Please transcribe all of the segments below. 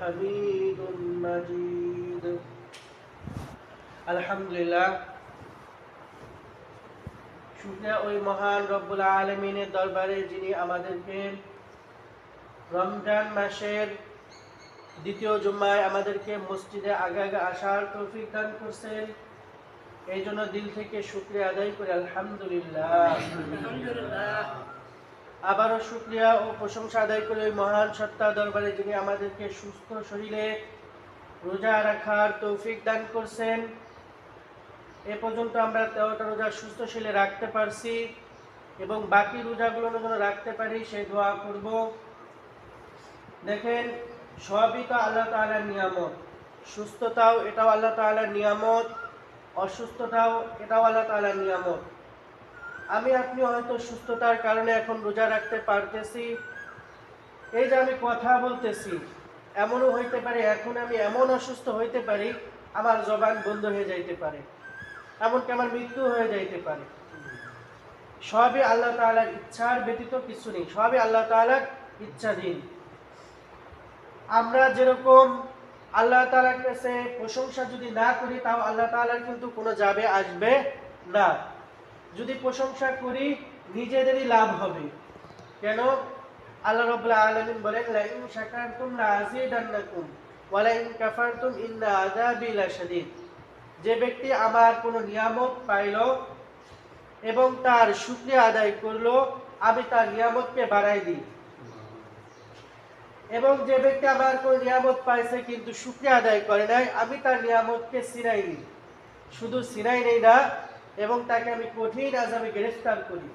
حميد مجيد আলহামদুলিল্লাহ শুকরিয়া ওই মহান রব্বুল আলামিনের দরবারে যিনি আমাদেরকে রমজান মাসের দ্বিতীয় জুম্মায় আমাদেরকে মসজিদে আগে আগে আসার তৌফিক দান করছেন। এই জন্য দিল থেকে শুকরিয়া আদায় করি আলহামদুলিল্লাহ। আবারও শুকরিয়া ও প্রশংসা আদায় করি ওই মহান সত্তা দরবারে যিনি আমাদেরকে সুস্থ শরীরে রোজা রাখার তৌফিক দান করছেন। এ পর্যন্ত আমরা 13টা রোজা সুস্থ শরীরে রাখতে পারছি এবং বাকি রোজাগুলো যেন রাখতে পারি সেই দোয়া করব। দেখেন, সবই তো আল্লাহ তাআলার নিয়ামত। সুস্থতাও এটাও আল্লাহ তাআলার নিয়ামত, অসুস্থতাও এটাও আল্লাহ তাআলার নিয়ামত। আমি আপনি হয়তো সুস্থতার কারণে এখন রোজা রাখতে পারতেছি, এই যে আমি কথা বলতেছি, এমনও হইতে পারে এখন আমি এমন অসুস্থ হইতে পারি আমার জবান বন্ধ হয়ে যাইতে পারে, এমনকি আমার মৃত্যু হয়ে যাইতে পারে। সবই আল্লাহ তাআলার ইচ্ছার ব্যতীত কিছু নেই, সবই আল্লাহ তাআলার ইচ্ছাধীন। আমরা যেরকম আল্লাহ তাআলার কাছে প্রশংসা যদি না করি তাও আল্লাহ তাআলার কিন্তু কোনো যাবে আসবে না। যদি প্রশংসা করি নিজেদেরই লাভ হবে। কেন? আল্লাহ রাব্বুল আলামিন বলেন, লা ইন শাকারতুম লা আযীদান্নাকুম ওয়া লা ইন কাফারতুম ইন্না আযাবি লাশাদীদ। যে ব্যক্তি আমার কোনো নিয়ামত পাইল এবং তার শুকরিয়া আদায় করলো, আমি তার নিয়ামতকে বাড়াই দিই। এবং যে ব্যক্তি আমার কোনো নিয়ামত পাইছে কিন্তু শুকরিয়া আদায় করে নাই, আমি তার নিয়ামতকে ছিনাই দিই। শুধু ছিনাই নেই না, এবং তাকে আমি কঠিন আযাবে গ্রেফতার করি।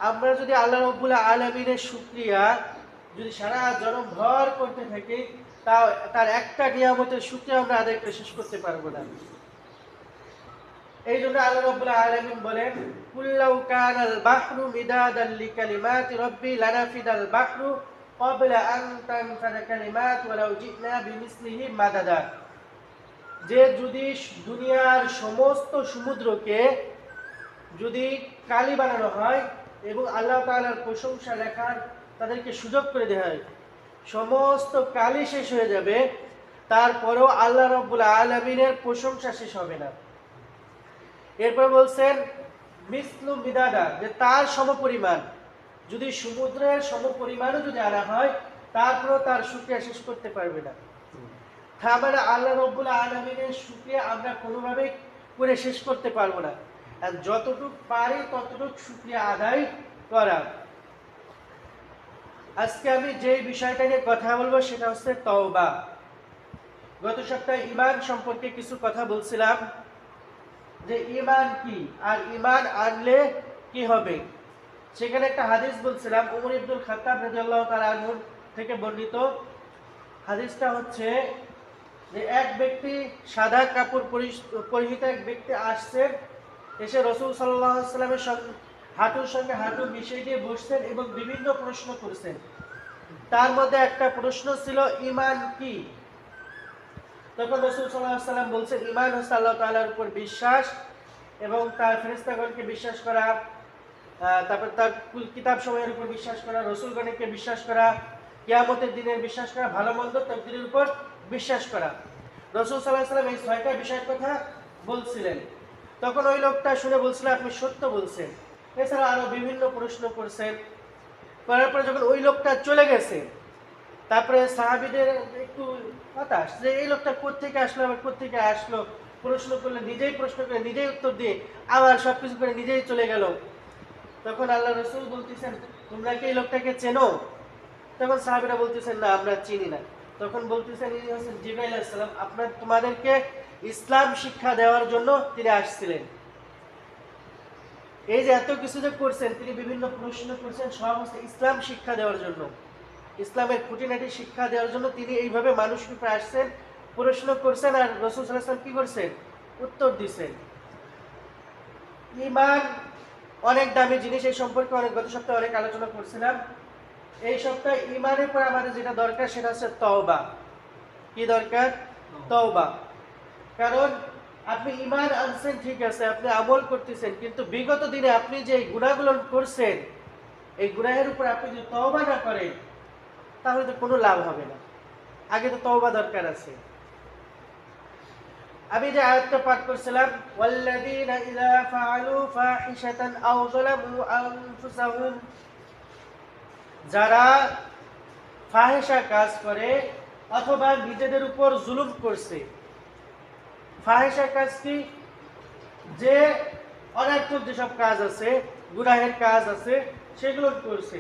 আমরা যদি আল্লাহ রাব্বুল আলামিনের শুকরিয়া যদি সারা জনম ভর করতে থাকি, তার একটা নিয়ামতের শুকরিয়া আমরা আদায় করে শেষ করতে পারবো না। এই জন্য আল্লাহ রাব্বুল আলামিন বলেন, কুল্লাউ কানাল বাহরু মিদাদান লিকালিমাতি রাব্বি লানাফিদাল বাহরু ক্বাবলা আন তানফাদা কালিমাতু ওয়ালাউ জি'না বিমিসলিহি মাদাদা। যে যদি দুনিয়ার সমস্ত সমুদ্রকে যদি কালি বানানো হয় এবং আল্লাহ তাআলার প্রশংসা লেখার তাদেরকে সুযোগ করে দেওয়া হয়, সমস্ত কালি শেষ হয়ে যাবে, তারপরেও আল্লাহ রাব্বুল আলামিনের প্রশংসা শেষ হবে না। এরপর বলছেন মিসলু মিদাদা, যে তার সমপরিমাণ, যদি সমুদ্রের সমপরিমাণও যদি আনা হয় তারপরেও তার শুকরিয়া শেষ করতে পারবে না। তাহলে আল্লাহ রাব্বুল আলামিনের শুকরিয়া আমরা কোনোভাবেই করে শেষ করতে পারবো না। আর যতটুকু পারি ততটুকু শুকরিয়া আদায় করা। আজকে আমি যে বিষয়টা নিয়ে কথা বলবো সেটা হচ্ছে তওবা। গত সপ্তাহে ঈমান সম্পর্কে কিছু কথা বলছিলাম, যে ঈমান কি আর ঈমান আনলে কি হবে। সেখানে একটা হাদিস বলছিলাম, ওমর ইবনুল খাত্তাব রাদিয়াল্লাহু তাআলা আনহু থেকে বর্ণিত। হাদিসটা হচ্ছে যে এক ব্যক্তি সাদা কাপড় পরিহিত এক ব্যক্তি আসছেন, এসে রাসূল সাল্লাল্লাহু আলাইহি ওয়াসাল্লামের হাঁটুর সঙ্গে হাঁটু মিশিয়ে দিয়ে বসছেন এবং বিভিন্ন প্রশ্ন করছেন। তার মধ্যে একটা প্রশ্ন ছিল ঈমান কি। তখন রাসূল সাল্লাল্লাহু আলাইহি ওয়াসাল্লাম বলছেন, ঈমান হচ্ছে আল্লাহ তাআলার উপর বিশ্বাস এবং তার ফেরেশতাগণকে বিশ্বাস করা, তারপর তার কিতাব সমূহের উপর বিশ্বাস করা, রাসূলগণকে বিশ্বাস করা, কিয়ামতের দিনের বিশ্বাস করা, ভালো মন্দ তাকদীরের উপর বিশ্বাস করা। রাসূল সাল্লাল্লাহু আলাইহি ওয়াসাল্লাম এই 6টা বিষয়ের কথা বলছিলেন। তখন ওই লোকটা শুনে বলছিল, আপনি সত্য বলছেন। এছাড়া আরো বিভিন্ন প্রশ্ন করছেন। করার পরে যখন ওই লোকটা চলে গেছে, তারপরে সাহাবীদের একটু হতাশ যে এই লোকটা কোত্থেকে আসলো, আবার কোত্থেকে আসলো, প্রশ্ন করলে নিজেই প্রশ্ন করে নিজেই উত্তর দিয়ে আবার সবকিছু করে নিজেই চলে গেল। তখন আল্লাহ রাসূল বলতেছেন, তোমরা কি এই লোকটাকে চেনো? তখন সাহাবীরা বলতেছেন, না আমরা চিনি না। তখন বলতেছেন, ইনি হচ্ছেন জিবরাইল আলাইহিস সালাম, তোমাদেরকে ইসলাম শিক্ষা দেওয়ার জন্য তিনি আসছিলেন। এই যে এত কিছু যে করছেন, তিনি বিভিন্ন প্রশ্ন করছেন, সব হচ্ছে ইসলাম শিক্ষা দেওয়ার জন্য, ইসলামের খুঁটিনাটি শিক্ষা দেওয়ার জন্য তিনি এইভাবে মানুষের উপরে আসছেন, প্রশ্ন করছেন, আর রাসূল সাল্লাল্লাহু আলাইহি ওয়াসাল্লাম কি করছেন? উত্তর দিচ্ছেন। ঈমান অনেক দামি জিনিস, এই সম্পর্কে গত সপ্তাহে অনেক আলোচনা করছিলাম। এই সপ্তাহে ঈমানের পর আমাদের যেটা দরকার সেটা হচ্ছে তওবা। কি দরকার? তওবা। কারণ আপনি ঈমান আনছেন ঠিক আছে, আপনি আমল করতেছেন, কিন্তু বিগত দিনে আপনি যে গুনাহগুলো করছেন, এই গুনাহের উপর আপনি যদি তওবা না করেন তাহলে তো কোনো লাভ হবে না। আগে তো তওবা দরকার আছে। আমি যে আয়াতটা পাঠ করছিলাম, ওয়াল্লাযীনা ইযা ফাআলু ফাহিশাতান আও যালামু আনফুসাহুম, যারা ফাহিশা কাজ করে অথবা নিজেদের উপর জুলুম করছে। ফাহিশা কাজ কি? যে অনর্থক যেসব কাজ আছে, গুনাহের কাজ আছে, সেগুলো করছে।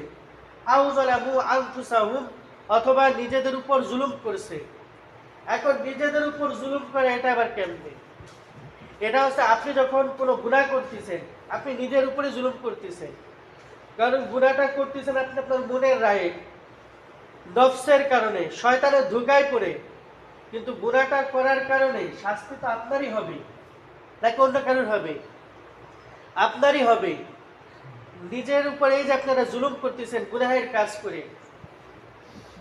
আও যালামু আনফুসাহুম, অথবা নিজেদের উপর জুলুম করছে। এখন নিজেদের উপর জুলুম করে এটা আবার কেমনে? এটা হচ্ছে আপনি যখন কোনো গুনাহ করতেছেন, আপনি নিজের উপরে জুলুম করতেছেন। কারণ গুনাহটা করতেছেন আপনি আপনার মনের রায়ে, নফসের কারণে, শয়তানের ধোঁকায় পড়ে। কিন্তু গুনাহটা করার কারণে শাস্তি তো আপনারই হবে, নাকি অন্য কারোর হবে? আপনারই হবে। নিজের উপরে এই যে আপনারা জুলুম করতেছেন গুনাহের কাজ করে,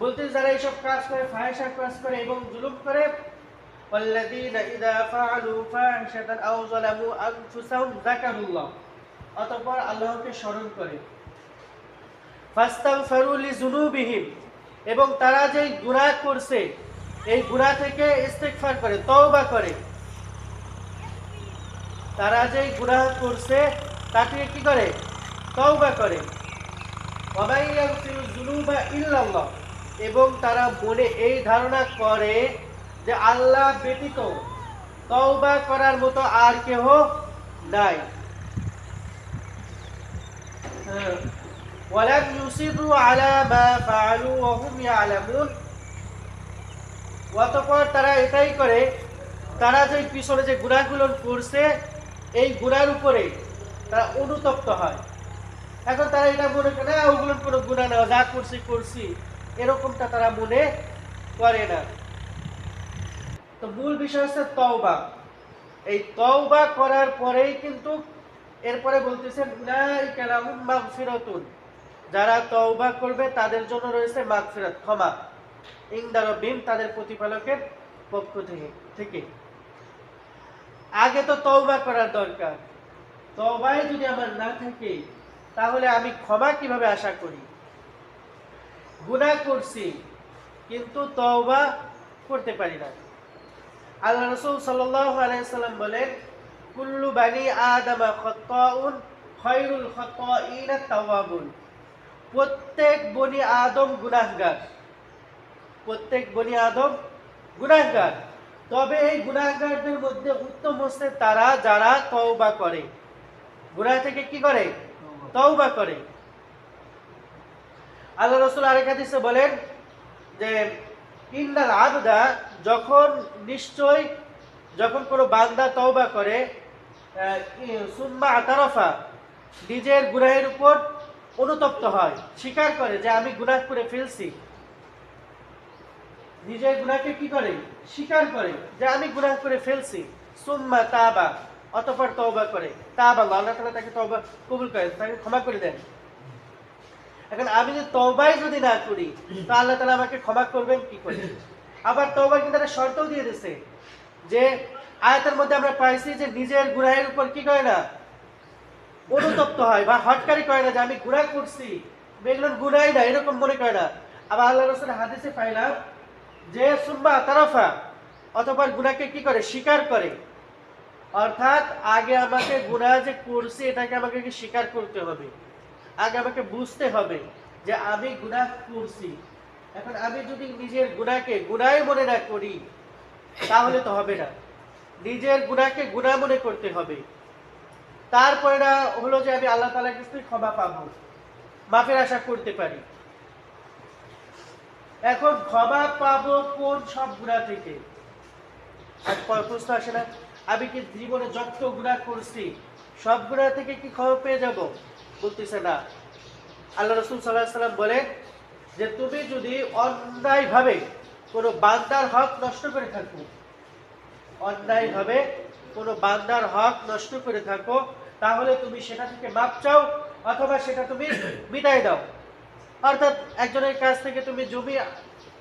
বলতে যারা এইসব কাজ করে, ফাহিশা কাজ করে এবং জুলুম করে, ওয়াল্লাযীনা ইযা ফাআলু ফাহিশাতান আও যালামু আনফুসাহুম যাকারুল্লাহ, অতঃপর আল্লাহকে স্মরণ করে, ফাস্তাগফিরু লিযুনুবিহিম, এবং তারা যে গুনাহ করছে এই গুনাহ থেকে ইস্তিগফার করে, তওবা করে। তারা যে গুনাহ করছে তা থেকে কি করে? তওবা করে। ওয়া মান ইয়াগফিরু যুনুবা ইল্লাল্লাহ, এবং তারা মনে এই ধারণা করে যে আল্লাহ ব্যতীত তওবা করার মতো আর কেহ নাই। ওয়ালাম ইউসিরু আলা মা ফাআলু ওয়া হুম ইয়ালামুন, অতঃপর তারা এটাই করে, তারা যে পিছনে যে গুনাহগুলো করছে এই গুনার উপরে তারা অনুতপ্ত হয়। এখন তারা এটা মনে করে না ওগুলো কোনো গুনাহ না, যা করছি করছি, এরকমটা তারা মনে করে না। তো মূল বিষয় হচ্ছে তওবা। এই তওবা করার পরেই কিন্তু এরপরে বলতেছেন উলাইকা লাহুম মাগফিরাতুন, যারা তওবা করবে তাদের জন্য রয়েছে মাগফিরাত, ক্ষমা, ইনদা রাব্বিহিম, তাদের প্রতিপালকের পক্ষ থেকে। আগে তো তওবা করার দরকার। তওবাই যদি আমার না থাকে তাহলে আমি ক্ষমা কিভাবে আশা করি? গুনাহ করছি কিন্তু তওবা করতে পারি না। আল্লাহ রাসূল সাল্লাল্লাহু আলাইহি ওয়াসাল্লাম বলেন, কুল্লু বানি আদম খাত্তাউন খায়রুল খাত্তাইন আত-তাওয়াবুন, প্রত্যেক বনি আদম গুনাহগার, প্রত্যেক বনি আদম গুনাহগার, তবে এই গুনাহগারদের মধ্যে উত্তম হচ্ছে তারা যারা তওবা করে, গুনাহ থেকে কি করে? তওবা করে। আল্লাহ রাসূল আরেক হাদিসে বলেন যে ইন্নাল আবদা, যখন কোনো বান্দা তওবা করে, সুম্মা আতারাফা, নিজের গুনাহের উপর অনুতপ্ত হয়, স্বীকার করে যে আমি গুনাহ করে ফেলছি, নিজের গুনাহকে কি করে? স্বীকার করে যে আমি গুনাহ করে ফেলছি। সুম্মা তাবা, অতঃপর তওবা করে। তাবা, আল্লাহ তাআলা তাকে তওবা কবুল করেন, তাকে ক্ষমা করে দেন। এখন আমি যদি তওবাই যদি না করি তো আল্লাহ তাআলা আমাকে ক্ষমা করবেন কি করে? আবার তওবা কিন্তু একটা শর্তও দিয়ে দিয়েছে, যে আয়াতের মধ্যে আমরা পাইছি যে নিজের গুনাহের উপর কি করে না? অনুতপ্ত হয় বা হটকারি করে না যে আমি গুনাহ করছি, এগুলো গুনাহই না, এরকম মনে করে না। আবার আল্লাহ রাসূলের হাদিসে পাইলাম যে সুম্মা তারাফা, অতঃপর গুনাহকে কি করে? স্বীকার করে। অর্থাৎ আগে আমাকে গুনাহ যে করছি এটাকে আমাকে কি স্বীকার করতে হবে, আগে আমাকে বুঝতে হবে যে আমি গুনাহ করছি। এখন আমি যদি নিজের গুনাহকে গুনাহই মনে না করি তাহলে তো হবে না। নিজের গুনাহকে গুনাহ মনে করতে হবে। তারপরে না হলো যে আমি আল্লাহ তাআলার কাছ থেকে ক্ষমা পাবো, মাফের আশা করতে পারি। এখন ক্ষমা পাবো কোন সব গুনাহ থেকে? আর প্রশ্ন আসে না, আমি কি জীবনে যত গুনাহ করছি সব গুনাহ থেকে কি ক্ষমা পেয়ে যাব? বলতেছে না। আল্লাহ রাসূল সাল্লাল্লাহু আলাইহি ওয়াসাল্লাম বলেন যে তুমি যদি অন্যায়ভাবে কোনো বান্দার হক নষ্ট করে থাকো, অন্যায়ভাবে কোনো বান্দার হক নষ্ট করে থাকো, তাহলে তুমি সেটা থেকে মাপ চাও অথবা সেটা তুমি মিটাই দাও। অর্থাৎ একজনের কাছ থেকে তুমি জমি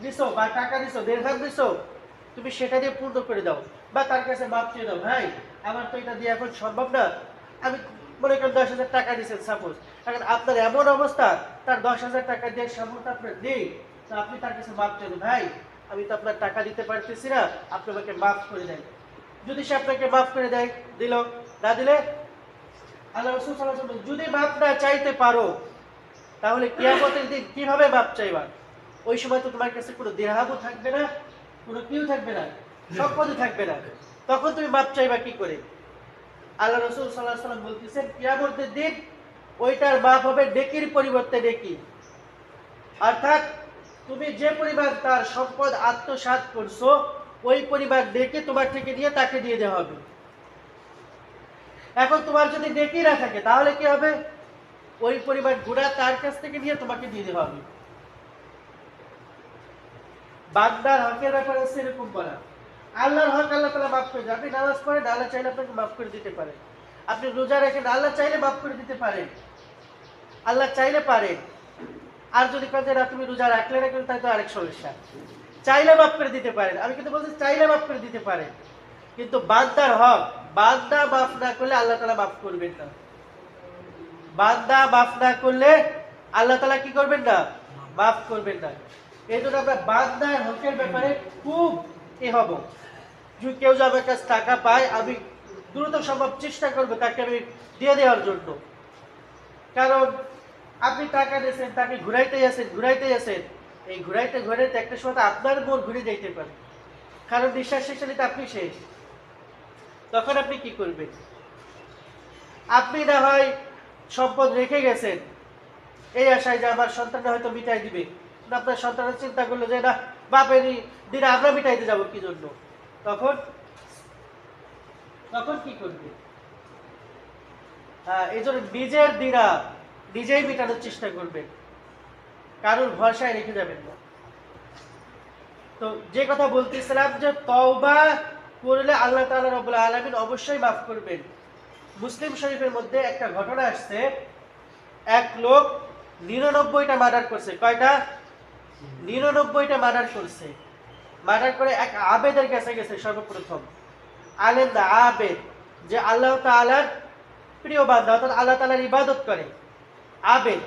নিছো বা টাকা নিছো, দিরহাম নিছো, তুমি সেটা দিয়ে পূর্ণ করে দাও বা তার কাছে মাপ চেয়ে দাও, ভাই আমার তো এটা দিয়ে এখন সম্ভব না, আমি মনে করেন 10,000 টাকা দিচ্ছেন সাপোজ, এখন আপনার এমন অবস্থা তার 10,000 টাকা দিয়ে সামর্থ্য আপনার নেই, তো আপনি তার কাছে মাপ চেয়ে, ভাই আমি তো আপনার টাকা দিতে পারতেছি না, আপনি আমাকে মাফ করে দেন। যদি সে আপনাকে মাফ করে দেয়, দিল, না দিলে আল্লাহ রাসূল সাল্লাল্লাহু আলাইহি ওয়াসাল্লাম যদি মাফ না চাইতে পারো, তাহলে কিয়ামতের দিন কিভাবে মাপ চাইবা? ওই সময় তো তোমার কাছে কোনো দিরহামও থাকবে না, কোনো কিউ থাকবে না, সম্পদও থাকবে না। তখন তুমি মাপ চাইবা কি করে? আল্লাহ রাসূল সাল্লাল্লাহু আলাইহি ওয়াসাল্লাম বলতেছেন, কিয়ামতের দিন ওইটার মাপ হবে নেকির পরিবর্তে নেকি। অর্থাৎ তুমি যে পরিমাণ তার সম্পদ আত্মসাৎ করছো, ওই পরিমাণ নেকি তোমার থেকে নিয়ে তাকে দিয়ে দেওয়া হবে। এখন তোমার যদি নেকি না থাকে, তাহলে কি হবে? ওই পরিমাণ গুনাহ তার কাছ থেকে নিয়ে তোমাকে দিয়ে দেওয়া হবে। বান্দার হকের ব্যাপারে সেরকম বলা, আল্লাহর হক আল্লাহ তাআলা মাফ করে দেন। আপনি নামাজ পড়েন, আল্লাহ চাইলে আপনাকে মাফ করে দিতে পারেন। আপনি রোজা রাখেন, আল্লাহ চাইলে মাফ করে দিতে পারেন, আল্লাহ চাইলে পারেন। আর যদি কাজে না তুমি রোজা রাখলে না, কিন্তু তাই তো আরেক সমস্যা। চাইলে মাফ করে দিতে পারেন, আমি কিন্তু বলছি চাইলে মাফ করে দিতে পারেন, কিন্তু বান্দার হক, বান্দা মাফ না করলে আল্লাহ তাআলা মাফ করবেন না। বান্দা মাফ না করলে আল্লাহ তাআলা কি করবেন না? মাফ করবেন না। এই জন্য আমরা বান্দার হকের ব্যাপারে খুব হব। যদি কেউ যে আমার কাছে টাকা পায়, আমি দ্রুত সম্ভব চেষ্টা করবো তাকে আমি দিয়ে দেওয়ার জন্য। কারণ আপনি টাকা দিয়েছেন, তাকে ঘুরাইতে আছেন, এই ঘুরাইতে ঘুরাইতে একটা সময় আপনার মন ঘুরে যাইতে পারে। কারণ বিশ্বাস শেষ হলে তো আপনি শেষ। তখন আপনি কি করবেন? আপনি না হয় সম্পদ রেখে গেছেন এই আশায় যে আমার সন্তানরা হয়তো মিটাই দিবে, আপনার সন্তানের চিন্তা করলো যে না, বাপেরই দিনে আমরা মিটাইতে যাব কি জন্য? তখন তখন কি করবে? এই জন্য নিজের দিনা নিজেই মেটানোর চেষ্টা করবেন, কারোর ভরসায় রেখে যাবেন না। তো যে কথা বলতেছিলাম যে তওবা করলে আল্লাহ তাআলা রব্বুল আলামিন অবশ্যই মাফ করবেন। মুসলিম শরীফের মধ্যে একটা ঘটনা আসছে, এক লোক 99টা মার্ডার করছে। কয়টা? 99টা মার্ডার করছে। মার্ডার করে এক আবেদের কাছে গেছে সর্বপ্রথম। আলেম না, আবেদ, যে আল্লাহ তাআলার প্রিয় বান্দা, অর্থাৎ আল্লাহ তাআলার ইবাদত করে, আবেদ।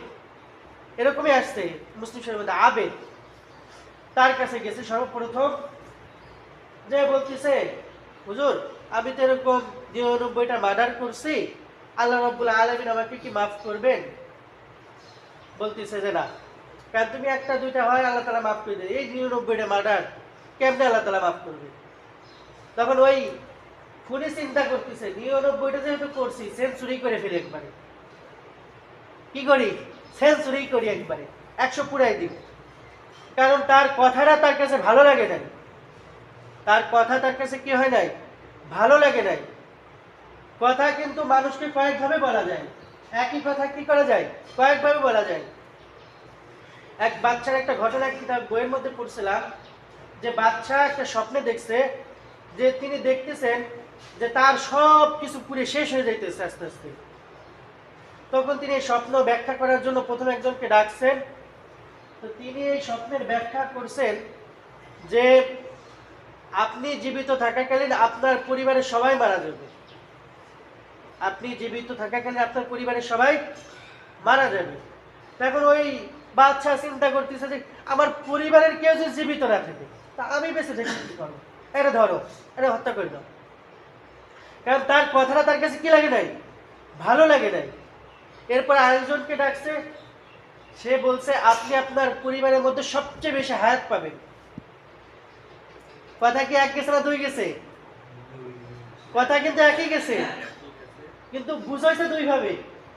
এরকমই আসছে মুসলিম শরীফের মধ্যে, আবেদ। তার কাছে গেছে সর্বপ্রথম, যে বলতেছে, হুজুর আমি তো এরকম 99টা মার্ডার করছি, আল্লাহ রাব্বুল আলামিন আমাকে কি মাফ করবেন? বলতেছে যে না। কারণ তুমি একটা দুইটা হয় আল্লাহ তাআলা মাফ করে দেবে, এই 99টা মার্ডার কেমনে আল্লাহ তাআলা মাফ করবে? তখন ওই খুনি চিন্তা করতেছে, 99টা যেহেতু করছি, সেঞ্চুরি করে ফেলি একবারে। কি করি? সেঞ্চুরি করি একবারে, 100 পুরাই দিব। কারণ তার কথাটা তার কাছে ভালো লাগে নাই, তার কথা তার কাছে কি হয় নাই? ভালো লাগে নাই। কথা কিন্তু মানুষকে কয়েকভাবে বলা যায়, একই কথা কি করা যায়? কয়েকভাবে বলা যায়। এক বাচ্চার একটা ঘটনা কিতাব বইয়ের মধ্যে পড়ছিলাম, যে বাচ্চা একটা স্বপ্নে দেখছে যে তিনি দেখতেছেন যে তার সব কিছু পুরে শেষ হয়ে যাইতেছে আস্তে আস্তে। তখন তিনি এই স্বপ্ন ব্যাখ্যা করার জন্য প্রথম একজনকে ডাকছেন। তো তিনি এই স্বপ্নের ব্যাখ্যা করছেন যে আপনি জীবিত থাকাকালীন আপনার পরিবারের সবাই মারা যাবে। আপনি জীবিত থাকাকালীন আপনার পরিবারের সবাই মারা যাবে। এখন ওই বাচ্চা চিন্তা করতেছে যে আমার পরিবারের কেউ যদি জীবিত না থাকে, তা আমি বেঁচে থেকে কি করবো? এটা ধরো, এটা হত্যা করে দাও। কারণ তার কথাটা তার কাছে কি লাগে নাই? ভালো লাগে নাই। এরপর আরেকজনকে ডাকছে, সে বলছে আপনি আপনার পরিবারের মধ্যে সবচেয়ে বেশি হায়াত পাবেন। কথা কি এক গেছে না দুই গেছে? কথা কিন্তু একই গেছে, কিন্তু বুঝাইছে দুই ভাবে।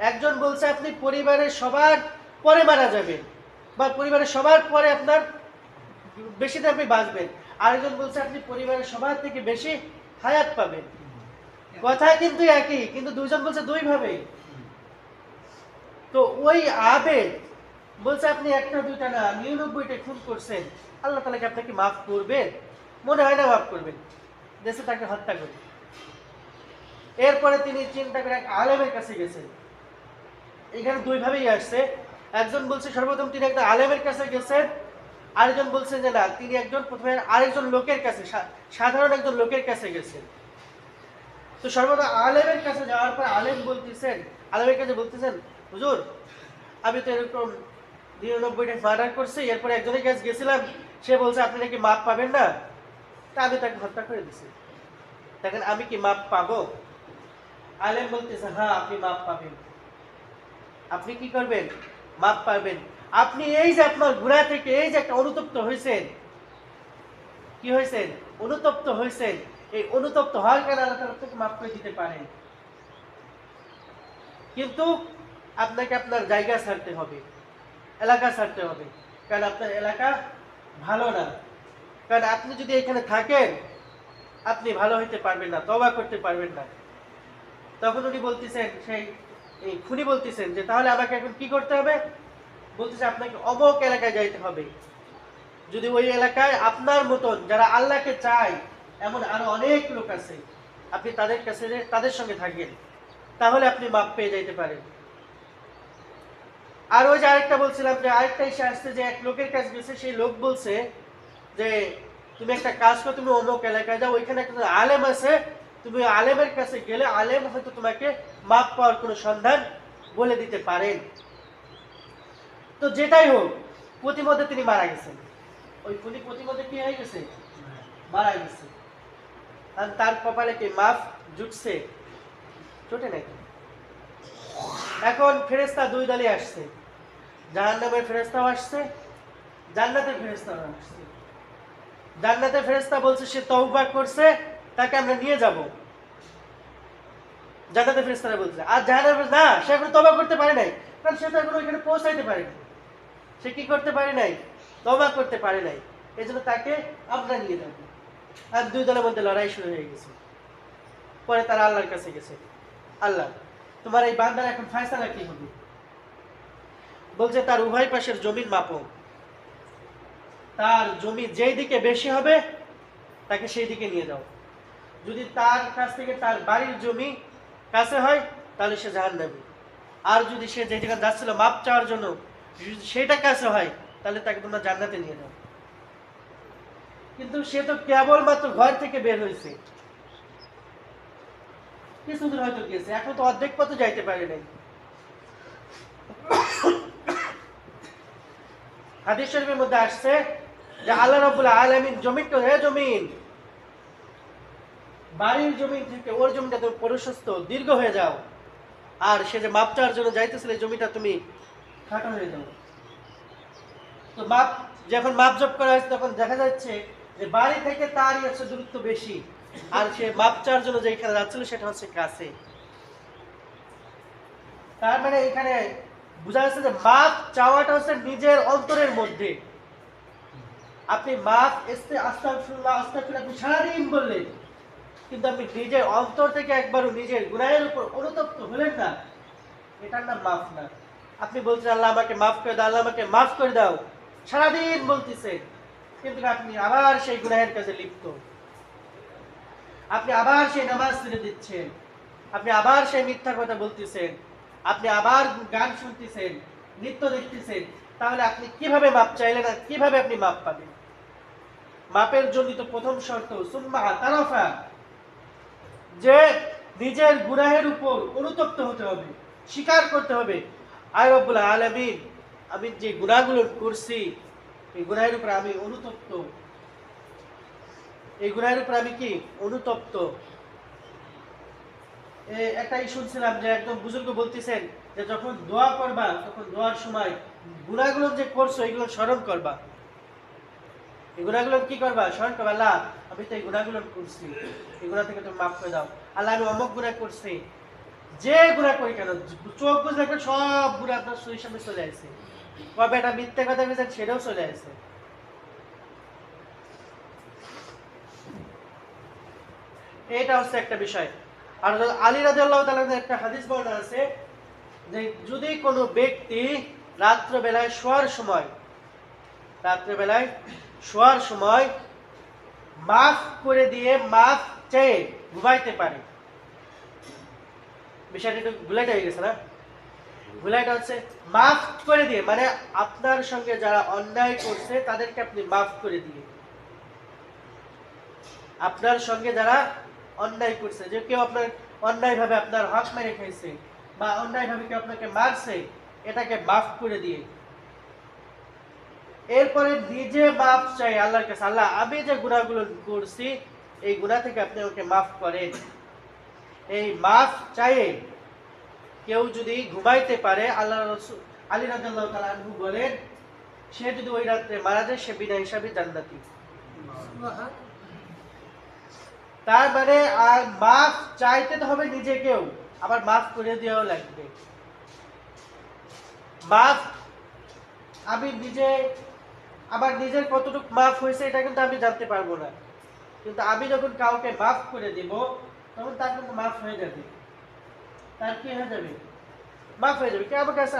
একজন বলছে আপনি পরিবারের সবার পরে মারা যাবেন, বা পরিবারের সবার পরে আপনার বেশি দিন আপনি বাঁচবেন। আরেকজন বলছে আপনি পরিবারের সবার থেকে বেশি হায়াত পাবেন। কথা কিন্তু একই, কিন্তু দুইজন বলছে দুই ভাবে। তো ওই আবেদ বলছে আপনি একটা দুইটা না 99টা খুন করছেন, আল্লাহ তাআলা কি আপনাকে মাফ করবেন? মনে হয় না মাফ করবেন, দেশে তাকে হত্যা করে। এরপরে তিনি চিন্তা করে এক আলেমের কাছে গেছেন। এখানে দুই ভাবেই আসছে। একজন বলছে সর্বপ্রথম তিনি একটা আলেমের কাছে গেছেন, আরেকজন বলছেন যে না, তিনি একজন প্রথমে আরেকজন লোকের কাছে, সাধারণ একজন লোকের কাছে গেছেন। তো সর্বদা আলেমের কাছে যাওয়ার পর আলেমের কাছে বলতেছেন, হুজুর আমি তো এরকম 99টা মার্ডার করছি। এরপরে একজনের কাছে গেছিলাম, সে বলছে আপনি নাকি মাপ পাবেন না, তা আমি তাকে হত্যা করে দিছি, দেখেন আমি কি মাপ পাবো? আলেম বলতেছে হ্যাঁ আপনি মাপ পাবেন। আপনি কি করবেন? মাপ পাবেন। আপনি এই যে আপনার গুনাহ থেকে এই যে একটা অনুতপ্ত হয়েছেন, কি হয়েছেন? অনুতপ্ত হয়েছেন। এই অনুতপ্ত হওয়ার কারণে আল্লাহ তাআলা আপনাকে মাফ করে দিতে পারেন, কিন্তু আপনাকে আপনার জায়গা ছাড়তে হবে, এলাকা ছাড়তে হবে, কারণ আপনার এলাকা ভালো না। কারণ আপনি যদি এখানে থাকেন আপনি ভালো হইতে পারবেন না, তওবা করতে পারবেন না। তখন উনি বলতেছেন, সেই এই খুনি বলতেছেন যে তাহলে আমাকে এখন কি করতে হবে? বলতেছে আপনাকে অমুক এলাকায় যাইতে হবে। যদি ওই এলাকায় আপনার মতন যারা আল্লাহকে চায় এমন আরো অনেক লোক আছে, আপনি তাদের কাছে তাদের সঙ্গে থাকেন, তাহলে আপনি মাপ পেয়ে যাইতে পারেন। আর ওই যে আরেকটা বলছিলাম যে আরেকটা এসে আসছে যে এক লোকের কাছে গেছে, সেই লোক বলছে যে তুমি একটা কাজ করো, তুমি অমুক এলাকায় যাও, ওইখানে একটা আলেম আছে, তুমি আলেমের কাছে গেলে আলেম হয়তো তোমাকে মাপ পাওয়ার কোনো সন্ধান বলে দিতে পারেন। তো যেটাই হোক, প্রতিমধ্যে তিনি মারা গেছেন। ওই খুনি প্রতিমধ্যে কি হয়ে গেছে? মারা গেছে। আর তার কপালে কি মাফ জুটছে? জোটে নাকি? এখন ফেরেশতা দুই দলে আসছে, জাহান্নামের ফেরেশতাও আসছে, জান্নাতের ফেরেশতাও আসছে। জান্নাতের ফেরেশতা বলছে সে তওবা করছে, তাকে আমরা নিয়ে যাব। জান্নাতের ফেরেশতারা বলছে, আর জাহান্নামের না, সে এখন তওবা করতে পারে নাই, কারণ সে তো এখন ওইখানে পৌঁছাইতে পারেনি। সে কি করতে পারে নাই? তওবা করতে পারে নাই, এজন্য তাকে আমরা নিয়ে যাব। আর দুই দলের মধ্যে লড়াই শুরু হয়ে গেছে। পরে তারা আল্লাহর কাছে গেছে, আল্লাহ তোমার এই বান্দার এখন ফয়সালা কি হবে? বলছে তার উভয় পাশের জমির মাপো, তার জমি যেই দিকে বেশি হবে তাকে সেই দিকে নিয়ে যাও। যদি তার কাছ থেকে তার বাড়ির জমি কাছে হয় তাহলে সে জাহান্নামী, আর যদি সে যে জায়গায় যাচ্ছিল মাপ চাওয়ার জন্য যদি সেটা কাছে হয় তাহলে তাকে তোমরা জান্নাতে নিয়ে যাও। কিন্তু সে তো কেবলমাত্র ঘর থেকে বের হয়েছে, কিছু দূর হয়তো গেছে, এখন তো অর্ধেক পথে যাইতে পারে নাই। হাদিস শরীফের মধ্যে আসছে যে আল্লাহ রাব্বুল আলামিন জমিনকে, হে জমিন, বাড়ির জমিন থেকে ওর জমিটা তুমি প্রশস্ত দীর্ঘ হয়ে যাও, আর সে যে মাপ চাওয়ার জন্য যাইতেছিল এই জমিটা তুমি খাটো হয়ে যাও। তো মাপ যখন মাপ জপ করা হয়েছে তখন দেখা যাচ্ছে যে বাড়ি থেকে তারই হচ্ছে দূরত্ব বেশি, আর সে মাপ চাওয়ার জন্য যেখানে যাচ্ছিল সেটা হচ্ছে কাছে। তার মানে এখানে বোঝা যাচ্ছে যে মাপ চাওয়াটা হচ্ছে নিজের অন্তরের মধ্যে। আপনি মাপ আস্তাগফিরুল্লাহ আস্তাগফিরুল্লাহ আপনি সারাদিন বললেন, কিন্তু আপনি নিজের অন্তর থেকে একবারও নিজের গুনাহের উপর অনুতপ্ত হলেন না, এটার নাম মাফ না। আপনি বলছেন আল্লাহ আমাকে মাফ করে দাও, আল্লাহ আমাকে মাফ করে দাও, সারাদিন বলতেছেন, কিন্তু আপনি আবার সেই গুনাহের কাজে লিপ্ত, আপনি আবার সেই নামাজ ছেড়ে দিচ্ছেন, আপনি আবার সেই মিথ্যা কথা বলতেছেন, আপনি আবার গান শুনতেছেন, নৃত্য দেখতেছেন, তাহলে আপনি কিভাবে মাপ চাইলেন আর কিভাবে আপনি মাপ পাবেন? মাপের জন্য তো প্রথম শর্ত সুম্মা তারাফা, যে নিজের গুনাহের উপর অনুতপ্ত হতে হবে, স্বীকার করতে হবে আয় রব্বুল আলামিন আমি যে গুনাহগুলো করছি এই গুনাহের উপর আমি অনুতপ্ত, এই গুনাহের উপর আমি কি অনুতপ্ত। একটাই শুনছিলাম যে একদম বুজুর্গ বলতেছেন যে যখন দোয়া করবা তখন দোয়ার সময় গুনাহগুলো যে করছো এগুলো স্মরণ করবা, এই গুনাহগুলো কি করবা? স্মরণ করবা, আল্লাহ আমি তো এই গুনাহগুলো করছি, এই গুনাহ থেকে তুমি মাফ করে দাও, আল্লাহ আমি অমুক গুনাহ করছি, যে গুনাহ করি কেন চোখ বুঝলে সব গুনাহ আপনার শরীর সামনে চলে আসছে, কবে এটা মিথ্যা কথা বলেছেন সেটাও চলে আসছে। এটা হচ্ছে একটা বিষয়। আর আলী রাদিয়াল্লাহু তাআলা একটা হাদিস বর্ণনা আছে যে যদি কোনো ব্যক্তি রাত্রিবেলায় শোয়ার সময় মাফ করে দিয়ে মাফ চেয়ে ঘুমাইতে পারে, বিষয়টা একটু ভুলাইটা হয়ে গেছে না? ভুলাইটা হচ্ছে মাফ করে দিয়ে, মানে আপনার সঙ্গে যারা অন্যায় করছে তাদেরকে আপনি মাফ করে দিয়ে, আপনার সঙ্গে যারা অন্যায় করছে, যে কেউ আপনার অন্যায়ভাবে আপনার হক মেরে খাইছে বা অন্যায়ভাবে কেউ আপনাকে মারছে, এটাকে মাফ করে দিয়ে, এরপরে নিজে মাফ চাই আল্লাহর কাছে, আল্লাহ আমি যে গুনাহগুলো করছি এই গুনাহ থেকে আপনি আমাকে মাফ করেন। এই মাফ চাইয়ে কেউ যদি ঘুমাইতে পারে, আল্লাহ রাসূল আলী রাদিয়াল্লাহু তাআলা আনহু বলেন, সে যদি ওই রাতে মারা যায় সে বিনা হিসাবে জান্নাতি। তার মানে আর মাফ চাইতে তো হবে নিজেকেও, আবার মাফ করে দেওয়াও লাগবে। মাফ আমি নিজে, আমার নিজের কতটুকু মাফ হয়েছে এটা কিন্তু আমি জানতে পারবো না, কিন্তু আমি যখন কাউকে মাফ করে দিব তখন তার কিন্তু মাফ হয়ে যাবে। তার কি হয়ে যাবে? মাফ হয়ে যাবে। কে আমার কাছে,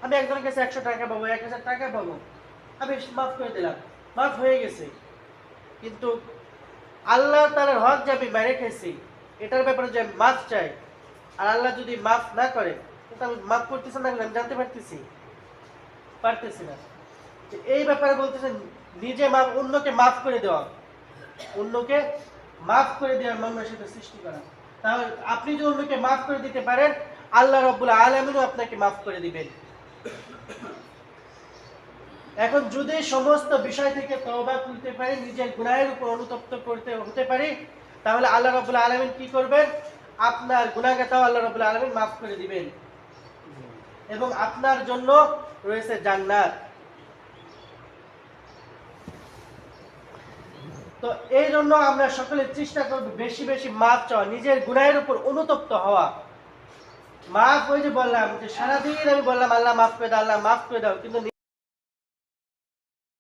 আমি একজনের কাছে 100 টাকা পাবো, 1000 টাকা পাবো, আমি মাফ করে দিলাম, মাফ হয়ে গেছে। কিন্তু আল্লাহ তাআলার হক যে আমি মেরে খেয়েছি এটার ব্যাপারে যে আমি মাফ চাই, আর আল্লাহ যদি মাফ না করে তো আমি মাফ করতেছি না, আমি জানতে পারতেছি না। এই ব্যাপারে বলতেছেন নিজে মাফ, অন্যকে মাফ করে দেওয়া, অন্যকে মাফ করে দেওয়ার মানসিকতা সৃষ্টি করা। তাহলে আপনি যদি অন্যকে মাফ করে দিতে পারেন, আল্লাহ রাব্বুল আলামিনও আপনাকে মাফ করে দিবেন। এখন যদি সমস্ত বিষয় থেকে তওবা করতে পারি, নিজের গুনাহের উপর অনুতপ্ত হতে পারি, তাহলে আল্লাহ রাব্বুল আলামিন কি করবেন? আপনার গুনাহটাও আল্লাহ রাব্বুল আলামিন মাফ করে দিবেন এবং আপনার জন্য রয়েছে জান্নাত। তো এই জন্য আমরা সকলে চেষ্টা করব বেশি বেশি মাফ চাওয়া, নিজের গুনাহের উপর অনুতপ্ত হওয়া। মাফ, ওই যে বললাম যে সারাদিন আমি বললাম আল্লাহ মাফ করে দাও, আল্লাহ মাফ করে দাও, কিন্তু